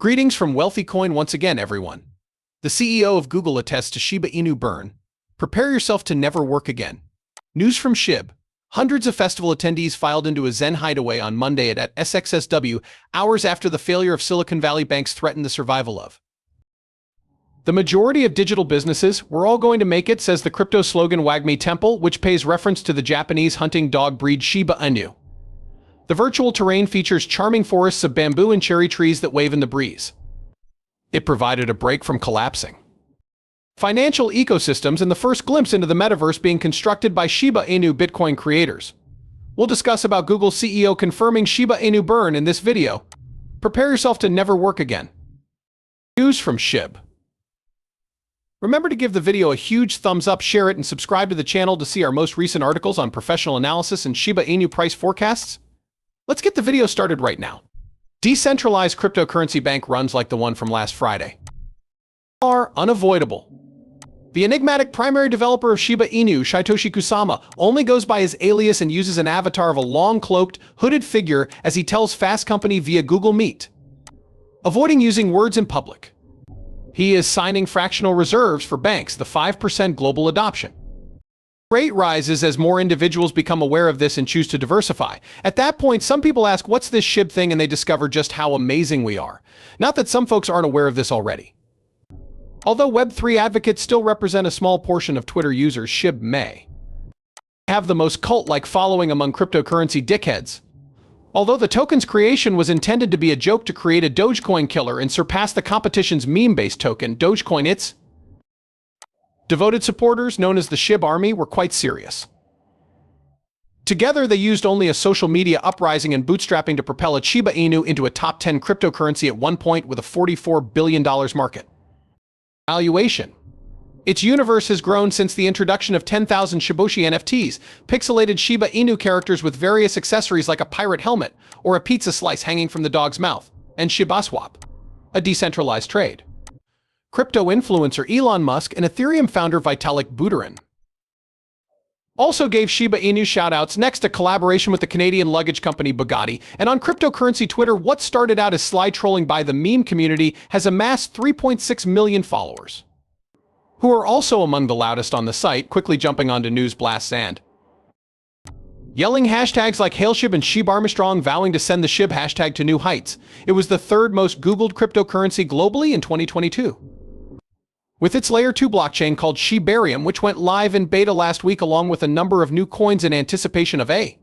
Greetings from Wealthy Coin once again, everyone. The CEO of Google attests to Shiba Inu burn. Prepare yourself to never work again. News from Shib. Hundreds of festival attendees filed into a Zen hideaway on Monday at SXSW, hours after the failure of Silicon Valley banks threatened the survival of the majority of digital businesses. We're all going to make it, says the crypto slogan Wagmi Temple, which pays reference to the Japanese hunting dog breed Shiba Inu. The virtual terrain features charming forests of bamboo and cherry trees that wave in the breeze. It provided a break from collapsing financial ecosystems and the first glimpse into the metaverse being constructed by Shiba Inu Bitcoin creators. We'll discuss about Google's CEO confirming Shiba Inu burn in this video. Prepare yourself to never work again. News from Shib. Remember to give the video a huge thumbs up, share it, and subscribe to the channel to see our most recent articles on professional analysis and Shiba Inu price forecasts. Let's get the video started right now. Decentralized cryptocurrency bank runs like the one from last Friday are unavoidable. The enigmatic primary developer of Shiba Inu, Satoshi Kusama, only goes by his alias and uses an avatar of a long-cloaked, hooded figure as he tells Fast Company via Google Meet, avoiding using words in public. He is signing fractional reserves for banks, the 5% global adoption rate rises as more individuals become aware of this and choose to diversify. At that point, some people ask, what's this SHIB thing? And they discover just how amazing we are. Not that some folks aren't aware of this already. Although Web3 advocates still represent a small portion of Twitter users, SHIB may have the most cult-like following among cryptocurrency dickheads. Although the token's creation was intended to be a joke to create a Dogecoin killer and surpass the competition's meme-based token, Dogecoin, its devoted supporters, known as the SHIB Army, were quite serious. Together, they used only a social media uprising and bootstrapping to propel a Shiba Inu into a top 10 cryptocurrency at one point with a $44 billion market valuation. Its universe has grown since the introduction of 10,000 Shiboshi NFTs, pixelated Shiba Inu characters with various accessories like a pirate helmet or a pizza slice hanging from the dog's mouth, and ShibaSwap, a decentralized trade. Crypto influencer Elon Musk and Ethereum founder Vitalik Buterin also gave Shiba Inu shoutouts. Next, a collaboration with the Canadian luggage company Bugatti. And on cryptocurrency Twitter, what started out as sly trolling by the meme community has amassed 3.6 million followers, who are also among the loudest on the site, quickly jumping onto news blasts and yelling hashtags like HailShib and ShibArmstrong, vowing to send the SHIB hashtag to new heights. It was the third most Googled cryptocurrency globally in 2022. With its Layer 2 blockchain called Shibarium, which went live in beta last week along with a number of new coins in anticipation of a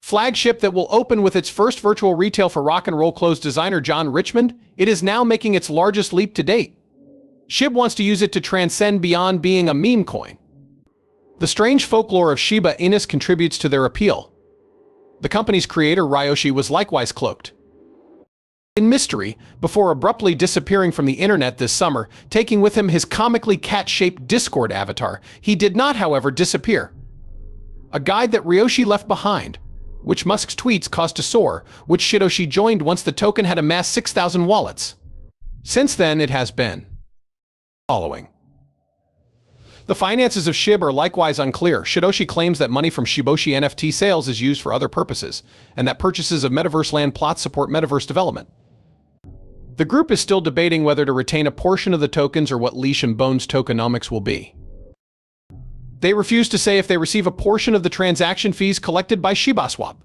flagship that will open with its first virtual retail for rock and roll clothes designer John Richmond, it is now making its largest leap to date. SHIB wants to use it to transcend beyond being a meme coin. The strange folklore of Shiba Inu contributes to their appeal. The company's creator, Ryoshi, was likewise cloaked in mystery before abruptly disappearing from the internet this summer, taking with him his comically cat-shaped Discord avatar. He did not, however, disappear. A guide that Ryoshi left behind, which Musk's tweets caused to soar, which Shidoshi joined once the token had amassed 6,000 wallets. Since then, it has been following. The finances of SHIB are likewise unclear. Shidoshi claims that money from Shiboshi NFT sales is used for other purposes, and that purchases of metaverse land plots support metaverse development. The group is still debating whether to retain a portion of the tokens or what leash and bones tokenomics will be. They refuse to say if they receive a portion of the transaction fees collected by ShibaSwap.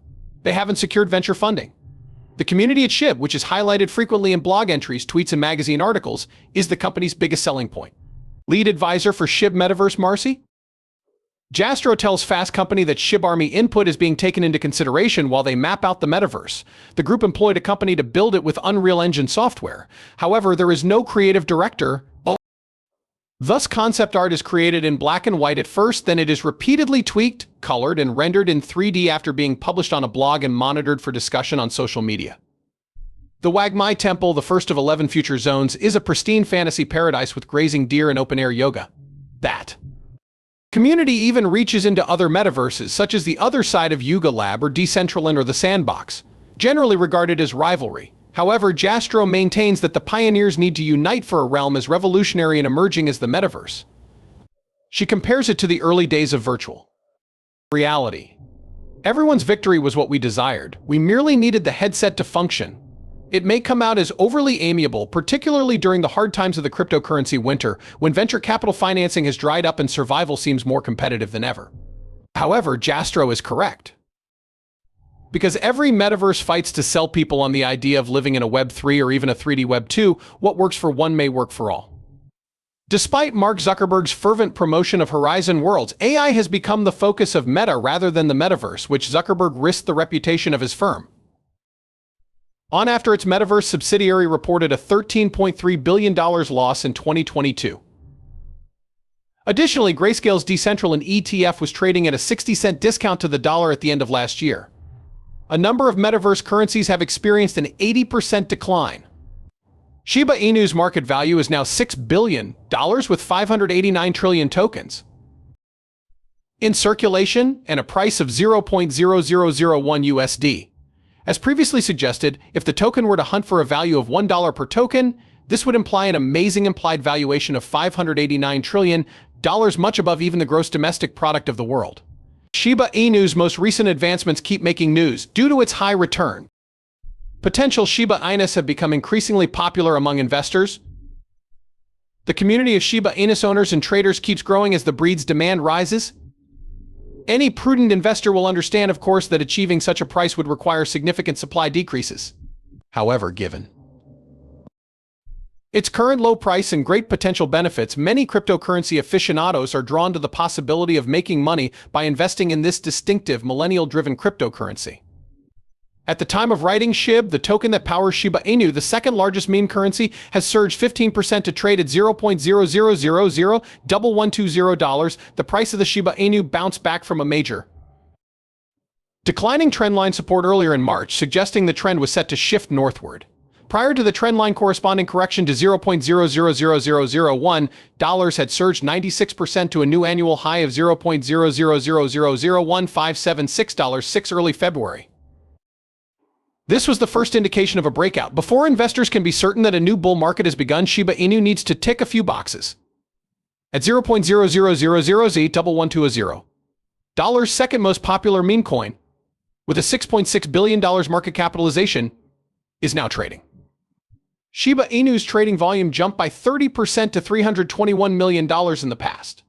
They haven't secured venture funding. The community at SHIB, which is highlighted frequently in blog entries, tweets, and magazine articles, is the company's biggest selling point. Lead advisor for SHIB Metaverse Marcy Jastro tells Fast Company that SHIB Army input is being taken into consideration while they map out the metaverse. The group employed a company to build it with Unreal Engine software. However, there is no creative director. Thus, concept art is created in black and white at first, then it is repeatedly tweaked, colored, and rendered in 3D after being published on a blog and monitored for discussion on social media. The Wagmi Temple, the first of 11 future zones, is a pristine fantasy paradise with grazing deer and open-air yoga. That community even reaches into other metaverses, such as the other side of Yuga Lab or Decentraland or the Sandbox, generally regarded as rivalry. However, Jastro maintains that the pioneers need to unite for a realm as revolutionary and emerging as the metaverse. She compares it to the early days of virtual reality. Everyone's victory was what we desired. We merely needed the headset to function. It may come out as overly amiable, particularly during the hard times of the cryptocurrency winter, when venture capital financing has dried up and survival seems more competitive than ever. However, Jastro is correct. Because every metaverse fights to sell people on the idea of living in a Web 3 or even a 3D Web 2, what works for one may work for all. Despite Mark Zuckerberg's fervent promotion of Horizon Worlds, AI has become the focus of Meta rather than the metaverse, which Zuckerberg risked the reputation of his firm. On after its metaverse subsidiary reported a $13.3 billion loss in 2022. Additionally, Grayscale's Decentraland ETF was trading at a 60-cent discount to the dollar at the end of last year. A number of metaverse currencies have experienced an 80% decline. Shiba Inu's market value is now $6 billion, with 589 trillion tokens in circulation and a price of 0.0001 USD. As previously suggested, if the token were to hunt for a value of $1 per token, this would imply an amazing implied valuation of $589 trillion, much above even the gross domestic product of the world. Shiba Inu's most recent advancements keep making news due to its high return. Potential Shiba Inus have become increasingly popular among investors. The community of Shiba Inus owners and traders keeps growing as the breed's demand rises. Any prudent investor will understand, of course, that achieving such a price would require significant supply decreases. However, given its current low price and great potential benefits, many cryptocurrency aficionados are drawn to the possibility of making money by investing in this distinctive millennial-driven cryptocurrency. At the time of writing, SHIB, the token that powers Shiba Inu, the second largest meme currency, has surged 15% to trade at $0.00001120. The price of the Shiba Inu bounced back from a major declining trendline support earlier in March, suggesting the trend was set to shift northward. Prior to the trendline, corresponding correction to $0.000001 had surged 96% to a new annual high of $0.00001576 early February. This was the first indication of a breakout. Before investors can be certain that a new bull market has begun, Shiba Inu needs to tick a few boxes. At $0.0000Z1120, second most popular meme coin, with a $6.6 billion market capitalization, is now trading. Shiba Inu's trading volume jumped by 30% to $321 million in the past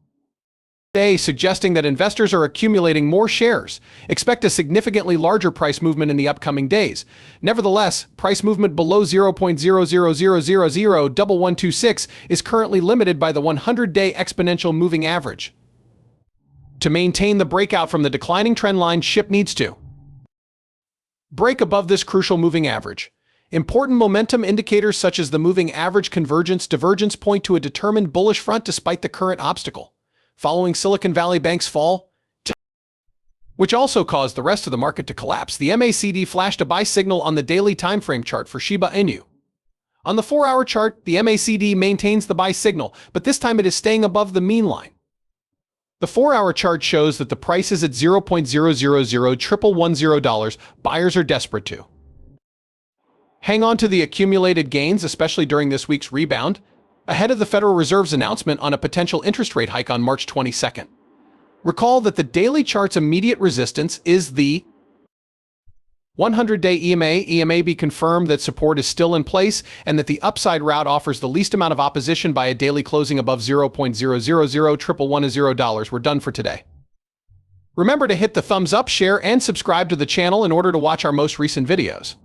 day, suggesting that investors are accumulating more shares. Expect a significantly larger price movement in the upcoming days. Nevertheless, price movement below $0.00001126 is currently limited by the 100-day exponential moving average. To maintain the breakout from the declining trend line, SHIB needs to break above this crucial moving average. Important momentum indicators such as the moving average convergence-divergence point to a determined bullish front despite the current obstacle. Following Silicon Valley Bank's fall, which also caused the rest of the market to collapse, the MACD flashed a buy signal on the daily timeframe chart for Shiba Inu. On the 4-hour chart, the MACD maintains the buy signal, but this time it is staying above the mean line. The 4-hour chart shows that the price is at $0.000110. Buyers are desperate to hang on to the accumulated gains, especially during this week's rebound, ahead of the Federal Reserve's announcement on a potential interest rate hike on March 22nd. Recall that the daily chart's immediate resistance is the 100-day EMA. EMA be confirmed that support is still in place and that the upside route offers the least amount of opposition by a daily closing above $0.000110. We're done for today. Remember to hit the thumbs up, share, and subscribe to the channel in order to watch our most recent videos.